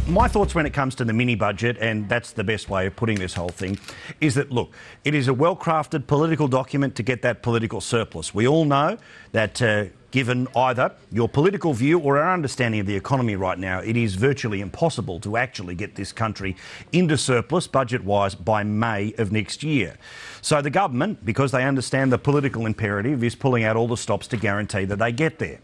My thoughts when it comes to the mini-budget, and that's the best way of putting this whole thing, is that, look, it is a well-crafted political document to get that political surplus. We all know that given either your political view or our understanding of the economy right now, it is virtually impossible to actually get this country into surplus budget-wise by May of next year. So the government, because they understand the political imperative, is pulling out all the stops to guarantee that they get there.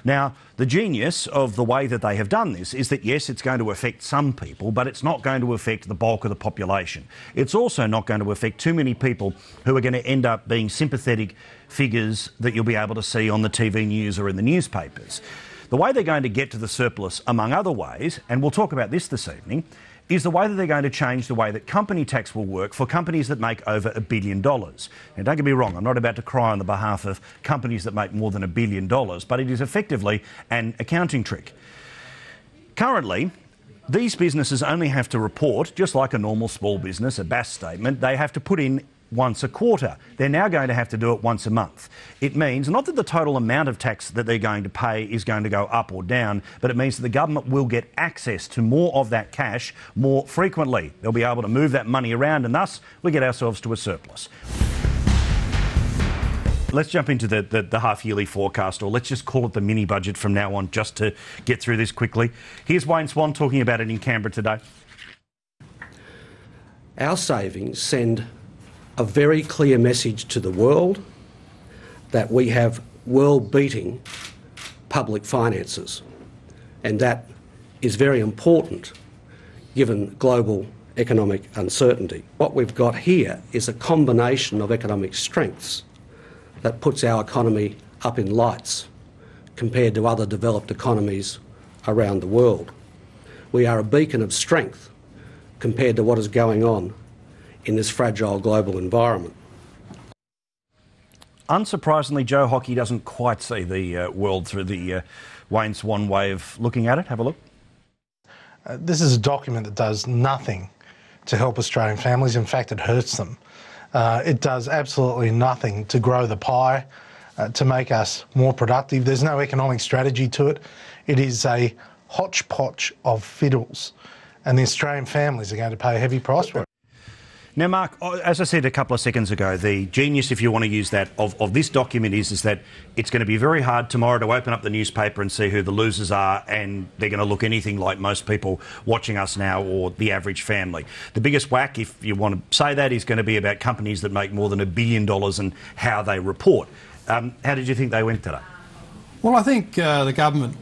Now, the genius of the way that they have done this is that, yes, it's going to affect some people, but it's not going to affect the bulk of the population. It's also not going to affect too many people who are going to end up being sympathetic figures that you'll be able to see on the TV news or in the newspapers. The way they're going to get to the surplus, among other ways, and we'll talk about this evening, is the way that they're going to change the way that company tax will work for companies that make over $1 billion. Now, don't get me wrong, I'm not about to cry on the behalf of companies that make more than $1 billion, but it is effectively an accounting trick. Currently, these businesses only have to report, just like a normal small business, a BAS statement, they have to put in once a quarter. They're now going to have to do it once a month. It means not that the total amount of tax that they're going to pay is going to go up or down, but it means that the government will get access to more of that cash more frequently. They'll be able to move that money around, and thus we get ourselves to a surplus. Let's jump into the half-yearly forecast, or let's just call it the mini-budget from now on, just to get through this quickly. Here's Wayne Swan talking about it in Canberra today. Our savings send a very clear message to the world that we have world-beating public finances, and that is very important given global economic uncertainty. What we've got here is a combination of economic strengths that puts our economy up in lights compared to other developed economies around the world. We are a beacon of strength compared to what is going on in this fragile global environment. Unsurprisingly, Joe Hockey doesn't quite see the world through the Wayne Swan way of looking at it. Have a look. This is a document that does nothing to help Australian families. In fact, it hurts them. It does absolutely nothing to grow the pie, to make us more productive. There's no economic strategy to it. It is a hodgepodge of fiddles, and the Australian families are going to pay a heavy price for it. Now, Mark, as I said a couple of seconds ago, the genius, if you want to use that, of this document is that it's going to be very hard tomorrow to open up the newspaper and see who the losers are, and they're going to look anything like most people watching us now or the average family. The biggest whack, if you want to say that, is going to be about companies that make more than $1 billion and how they report. How did you think they went today? Well, I think the government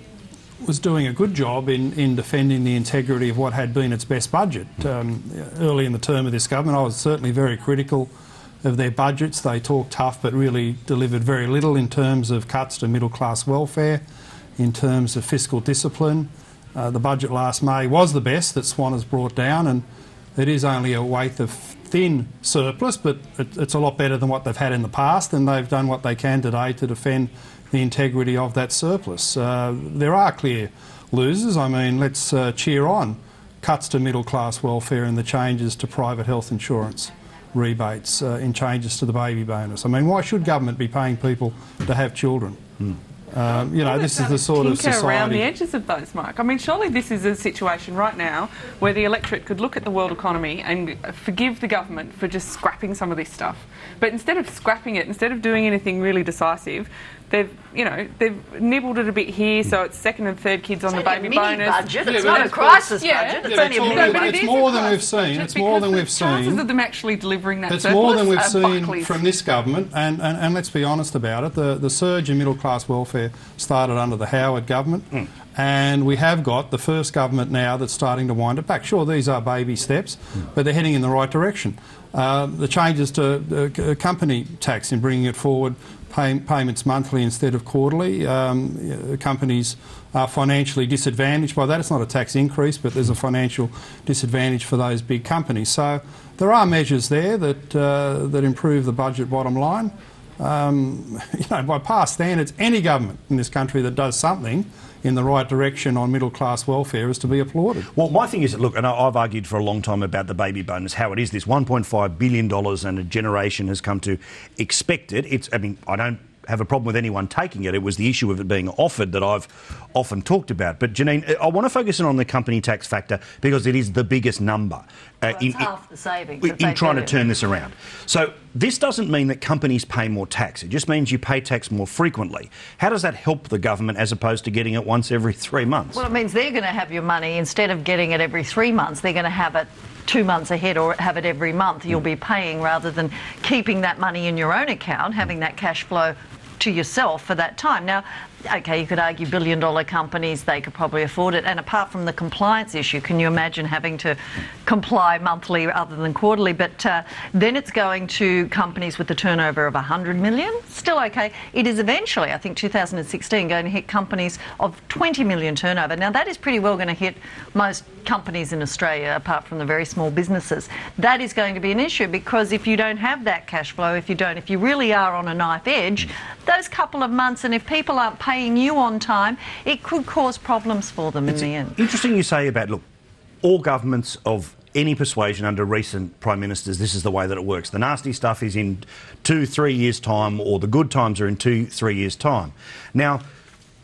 was doing a good job in defending the integrity of what had been its best budget. Early in the term of this government, I was certainly very critical of their budgets. They talked tough but really delivered very little in terms of cuts to middle-class welfare, in terms of fiscal discipline. The budget last May was the best that Swan has brought down, and it is only a waif of thin surplus, but it's a lot better than what they've had in the past, and they've done what they can today to defend the integrity of that surplus. There are clear losers. I mean, let's cheer on cuts to middle-class welfare and the changes to private health insurance rebates, in changes to the baby bonus. I mean, why should government be paying people to have children? You know, this is the sort of society around the edges of those, Mark. I mean, surely this is a situation right now where the electorate could look at the world economy and forgive the government for just scrapping some of this stuff. But instead of scrapping it, instead of doing anything really decisive, they've nibbled it a bit here, so it's second and third kids on the baby bonus. Budget. It's not a crisis budget. It's only a mini budget. It's more than we've seen. It's more than we've seen. Chances of them actually delivering that surplus. It's more than we've seen from this government, and let's be honest about it. The surge in middle class welfare started under the Howard government, and we have got the first government now that's starting to wind it back. Sure, these are baby steps, but they're heading in the right direction. The changes to company tax in bringing it forward, payments monthly instead of quarterly. Companies are financially disadvantaged by that. It's not a tax increase, but there's a financial disadvantage for those big companies. So there are measures there that improve the budget bottom line. By past standards, any government in this country that does something in the right direction on middle class welfare is to be applauded. Well, my thing is, look, and I've argued for a long time about the baby bonus, how it is this $1.5 billion and a generation has come to expect it. I don't have a problem with anyone taking it. It was the issue of it being offered that I've often talked about. But Janine, I want to focus in on the company tax factor because it is the biggest number it's half the savings in trying to turn this around. So this doesn't mean that companies pay more tax. It just means you pay tax more frequently. How does that help the government as opposed to getting it once every 3 months? Well, it means they're going to have your money. Instead of getting it every 3 months, they're going to have it 2 months ahead or have it every month. You'll be paying rather than keeping that money in your own account, having that cash flow to yourself for that time. Now, OK, you could argue billion-dollar companies, they could probably afford it. And apart from the compliance issue, can you imagine having to comply monthly rather than quarterly? But then it's going to companies with a turnover of 100 million. Still OK. It is eventually, I think 2016, going to hit companies of 20 million turnover. Now, that is pretty well going to hit most companies in Australia, apart from the very small businesses. That is going to be an issue because if you don't have that cash flow, if you really are on a knife edge, those couple of months, and if people aren't paying you on time, it could cause problems for them in the end. Interesting you say about, look, all governments of any persuasion under recent Prime Ministers, this is the way that it works. The nasty stuff is in 2-3 years' time, or the good times are in 2-3 years' time. Now,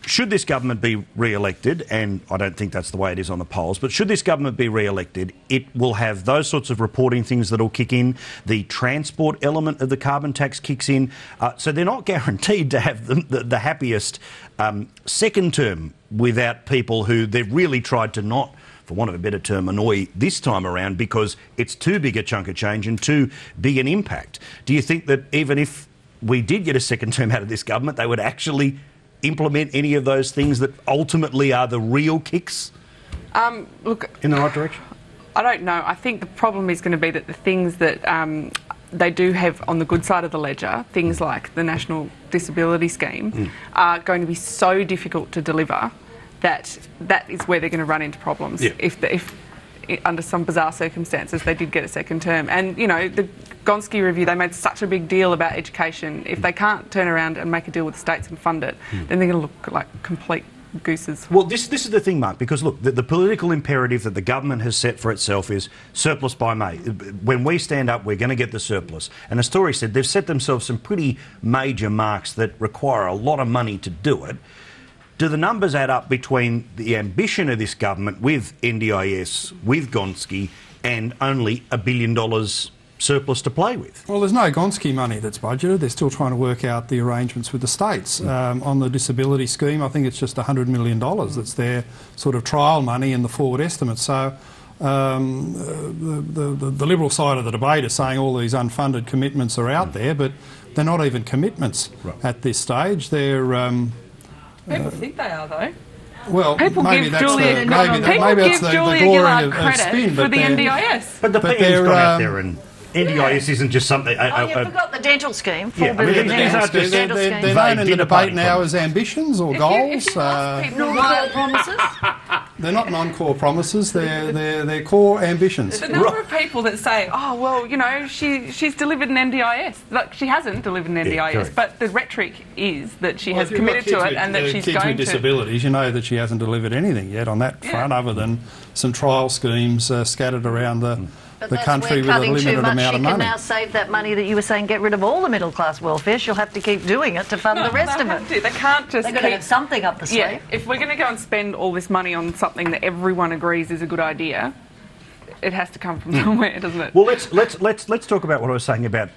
should this government be re-elected, and I don't think that's the way it is on the polls, but should this government be re-elected, it will have those sorts of reporting things that will kick in. The transport element of the carbon tax kicks in. So they're not guaranteed to have the happiest second term without people who they've really tried to not, for want of a better term, annoy this time around because it's too big a chunk of change and too big an impact. Do you think that even if we did get a second term out of this government, they would actually implement any of those things that ultimately are the real kicks look, in the right direction? I don't know. I think the problem is going to be that the things that they do have on the good side of the ledger, things like the National Disability Scheme, are going to be so difficult to deliver that is where they're going to run into problems if under some bizarre circumstances they did get a second term. And, you know, the Gonski review, they made such a big deal about education. If they can't turn around and make a deal with the states and fund it, then they're going to look like complete gooses. Well, this is the thing, Mark, because, look, the political imperative that the government has set for itself is surplus by May. When we stand up, we're going to get the surplus. And as Tory said, they've set themselves some pretty major marks that require a lot of money to do it. Do the numbers add up between the ambition of this government with NDIS, with Gonski, and only $1 billion surplus to play with? Well, there's no Gonski money that's budgeted. They're still trying to work out the arrangements with the states. On the disability scheme, I think it's just $100 million. That's their sort of trial money in the forward estimate. So the Liberal side of the debate is saying all these unfunded commitments are out there, but they're not even commitments at this stage. They're... People think they are, though. Well, people maybe give that's Julia, the glory of spin, for the NDIS. But the PM's gone out there and NDIS isn't just something... you forgot the dental scheme. They're known in the debate now as ambitions or goals. Non-core promises. They're not non-core promises. They're core ambitions. The number of people that say, "Oh, well, you know, she's delivered an NDIS." Like, she hasn't delivered an NDIS, but the rhetoric is that she has committed to it and that she's going to. Kids with disabilities, you know that she hasn't delivered anything yet on that front, other than some trial schemes scattered around the country with a limited amount of money. She can now save that money that you were saying, get rid of all the middle class welfare. She'll have to keep doing it to fund the rest of it. They can't just. They've got to have something up the sleeve. Yeah, if we're going to go and spend all this money on something that everyone agrees is a good idea, it has to come from somewhere, doesn't it? Well, let's talk about what I was saying about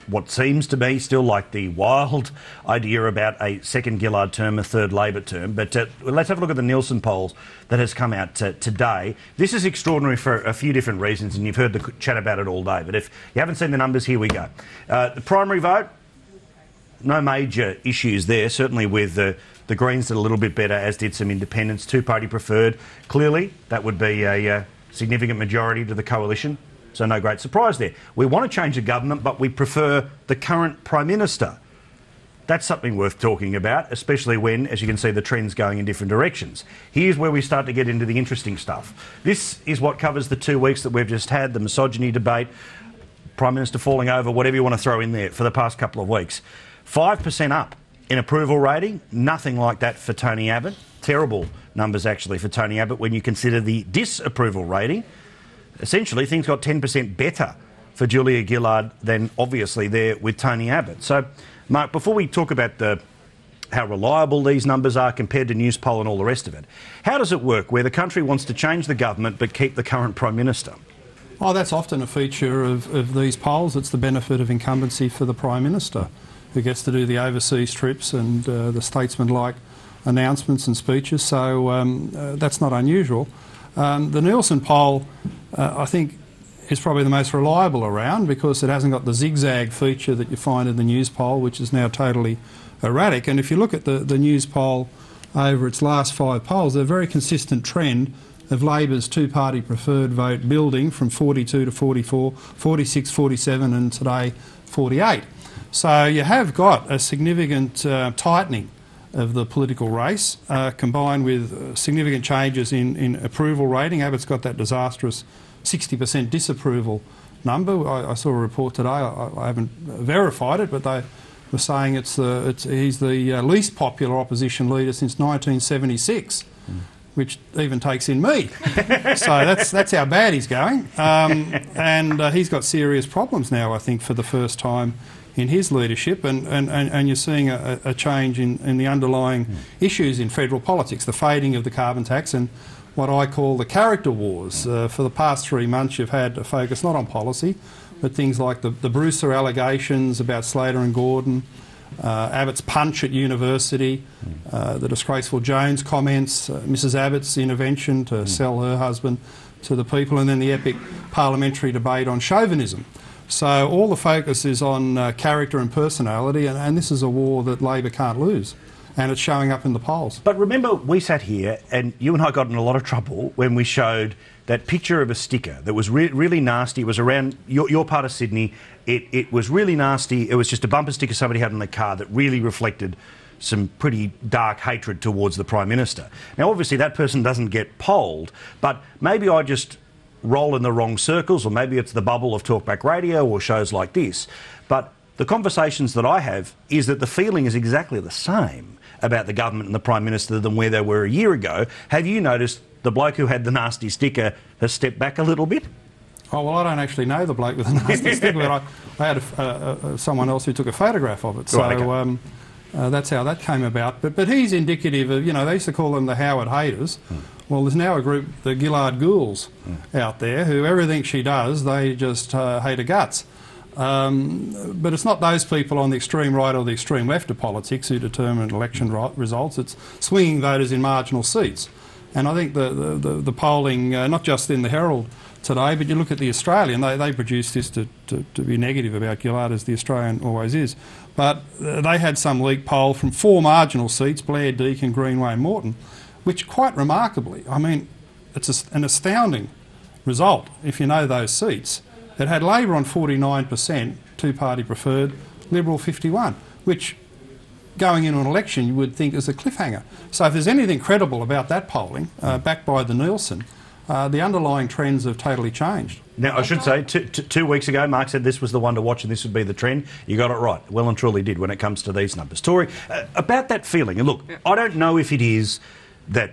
what seems to be still like the wild idea about a second Gillard term, a third Labor term. But let's have a look at the Nielsen polls that has come out today. This is extraordinary for a few different reasons, and you've heard the chat about it all day. But if you haven't seen the numbers, here we go. The primary vote, no major issues there, certainly with the Greens did a little bit better, as did some independents, two-party preferred. Clearly, that would be a significant majority to the coalition, so no great surprise there. We want to change the government, but we prefer the current Prime Minister. That's something worth talking about, especially when, as you can see, the trend's going in different directions. Here's where we start to get into the interesting stuff. This is what covers the 2 weeks that we've just had, the misogyny debate, Prime Minister falling over, whatever you want to throw in there for the past couple of weeks. 5% up in approval rating, nothing like that for Tony Abbott. Terrible numbers, actually, for Tony Abbott when you consider the disapproval rating. Essentially, things got 10% better for Julia Gillard than obviously there with Tony Abbott. So, Mark, before we talk about how reliable these numbers are compared to Newspoll and all the rest of it, how does it work where the country wants to change the government but keep the current Prime Minister? Oh, that's often a feature of these polls. It's the benefit of incumbency for the Prime Minister, who gets to do the overseas trips and the statesman-like announcements and speeches, so that's not unusual. The Nielsen poll, I think, is probably the most reliable around because it hasn't got the zigzag feature that you find in the Newspoll, which is now totally erratic. And if you look at the Newspoll over its last 5 polls, there's a very consistent trend of Labor's two-party preferred vote building from 42 to 44, 46, 47 and today 48. So you have got a significant tightening of the political race, combined with significant changes in approval rating. Abbott's got that disastrous 60% disapproval number. I saw a report today, I haven't verified it, but they were saying he's the least popular opposition leader since 1976. Which even takes in me. So that's how bad he's going. And he's got serious problems now, I think, for the first time in his leadership. And you're seeing a change in the underlying issues in federal politics, the fading of the carbon tax and what I call the character wars. For the past 3 months, you've had a focus not on policy, but things like the Brewster allegations about Slater and Gordon, Abbott's punch at university, the disgraceful Jones comments, Mrs Abbott's intervention to sell her husband to the people, and then the epic parliamentary debate on chauvinism. So all the focus is on character and personality, and this is a war that Labor can't lose, and it's showing up in the polls. But remember, we sat here and you and I got in a lot of trouble when we showed that picture of a sticker that was really nasty. It was around your part of Sydney. It was really nasty. It was just a bumper sticker somebody had on their car that really reflected some pretty dark hatred towards the Prime Minister. Now, obviously, that person doesn't get polled, but maybe I just roll in the wrong circles, or maybe it's the bubble of Talkback Radio or shows like this. But the conversations that I have is that the feeling is exactly the same about the government and the Prime Minister than where they were a year ago. Have you noticed the bloke who had the nasty sticker has stepped back a little bit? Oh, well, I don't actually know the bloke with the nasty sticker, but I had someone else who took a photograph of it. So right, okay. That's how that came about. But he's indicative of, they used to call them the Howard haters. Well, there's now a group, the Gillard Ghouls, out there, who everything she does, they just hate her guts. But it's not those people on the extreme right or the extreme left of politics who determine election results. It's swinging voters in marginal seats. And I think the polling, not just in the Herald today, but you look at the Australian, they produced this to be negative about Gillard, as the Australian always is. But they had some leaked poll from 4 marginal seats, Blair, Deakin, Greenway and Moreton, which quite remarkably, I mean, it's an astounding result if you know those seats. It had Labor on 49%, two-party preferred, Liberal 51%, which going into an election you would think is a cliffhanger. So if there's anything credible about that polling, backed by the Nielsen, the underlying trends have totally changed. Now, I should say, 2 weeks ago, Mark said this was the one to watch and this would be the trend. You got it right. Well and truly did when it comes to these numbers. Tory, about that feeling, and look, I don't know if it is that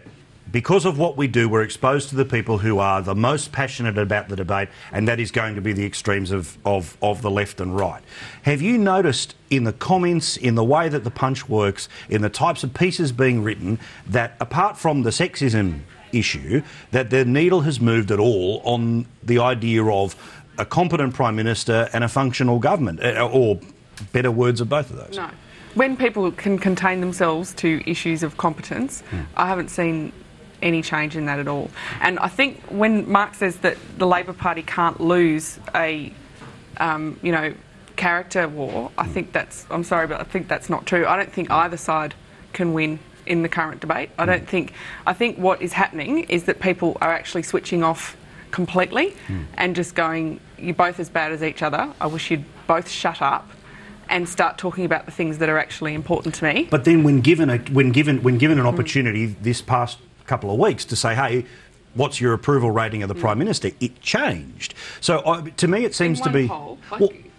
because of what we do, we're exposed to the people who are the most passionate about the debate, and that is going to be the extremes of the left and right. Have you noticed in the comments, in the way that the Punch works, in the types of pieces being written, that apart from the sexism issue, that the needle has moved at all on the idea of a competent Prime Minister and a functional government, or better words of both of those? No. When people can contain themselves to issues of competence, I haven't seen any change in that at all. And I think when Mark says that the Labor Party can't lose a, character war, I think that's, I'm sorry, but I think that's not true. I don't think either side can win in the current debate. I think what is happening is that people are actually switching off completely and just going, you're both as bad as each other. I wish you'd both shut up and start talking about the things that are actually important to me. But then when given an opportunity this past couple of weeks to say, hey, what's your approval rating of the Prime Minister, it changed. So to me it seems to be... Poll,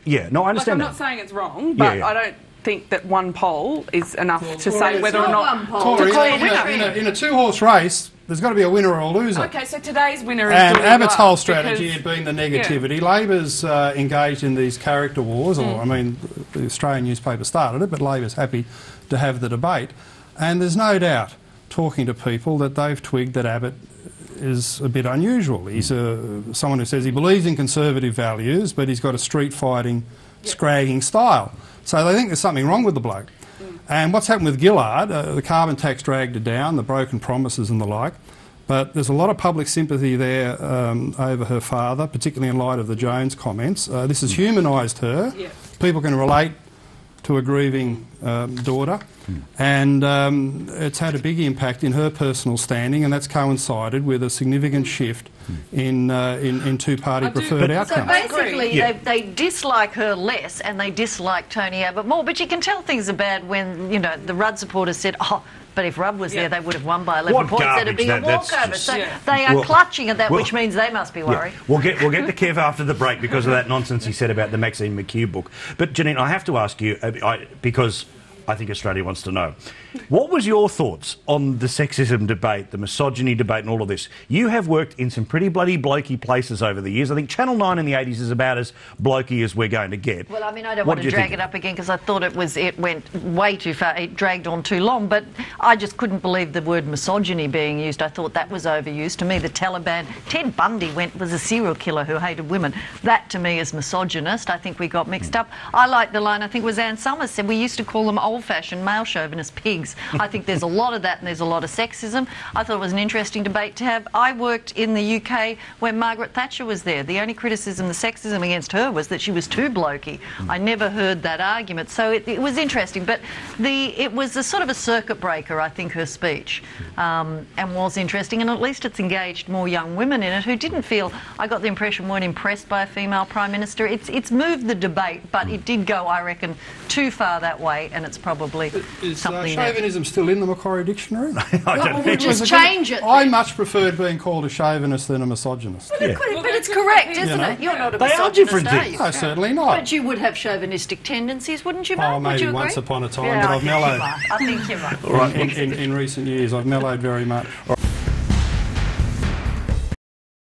I understand I'm not saying it's wrong, but I don't think that one poll is enough to say whether or not... Tory, in a two-horse race, There's got to be a winner or a loser. Okay, so today's winner is And doing Abbott's well whole strategy because- had been the negativity. Labor's engaged in these character wars, or I mean, the Australian newspaper started it, but Labor's happy to have the debate. And there's no doubt, talking to people, that they've twigged that Abbott is a bit unusual. He's someone who says he believes in conservative values, but he's got a street-fighting, scragging style. So they think there's something wrong with the bloke. And what's happened with Gillard, the carbon tax dragged it down, the broken promises and the like. But there's a lot of public sympathy there over her father, particularly in light of the Jones comments. This has humanised her. Yeah. People can relate to a grieving daughter. And it's had a big impact in her personal standing, and that's coincided with a significant shift in two-party preferred So outcomes. basically, Yeah. they dislike her less and they dislike Tony Abbott more. But you can tell things are bad when, you know, the Rudd supporters said, oh, but if Rudd was there, they would have won by 11 What points. That'd be a garbage, that's walkover. just- So Yeah. they are Well, clutching at that, well, which means they must be worried. We'll get to Kev after the break because of that nonsense he said about the Maxine McHugh book. But Janine, I have to ask you, because I think Australia wants to know, what was your thoughts on the sexism debate, the misogyny debate and all of this? You have worked in some pretty bloody blokey places over the years. I think Channel 9 in the 80s is about as blokey as we're going to get. Well, I mean, I don't What want did to you drag think it up again because I thought it went way too far. It dragged on too long, but I just couldn't believe the word misogyny being used. I thought that was overused. To me, the Taliban, Ted Bundy was a serial killer who hated women. That to me is misogynist. I think we got mixed up. I like the line, I think it was Anne Summers said, we used to call them old-fashioned male chauvinist pigs. I think there's a lot of that and there's a lot of sexism. I thought it was an interesting debate to have. I worked in the UK when Margaret Thatcher was there. The only criticism, the sexism against her was that she was too blokey. I never heard that argument. So it was interesting. But it was a sort of a circuit breaker, I think, her speech, and was interesting. And at least it's engaged more young women in it who didn't feel, I got the impression, weren't impressed by a female Prime Minister. It's moved the debate, but it did go, I reckon, too far that way, and it's probably Is something that... chauvinism still in the Macquarie Dictionary? We'll just change it. I much preferred being called a chauvinist than a misogynist. But it's correct, isn't it? You're not a They are misogynist, different are things. you? No, certainly not. But you would have chauvinistic tendencies, wouldn't you, Mark? Oh, Would maybe you agree? once upon a time, Yeah, but I I've think you mellowed. might. I think you might. In recent years, I've mellowed very much.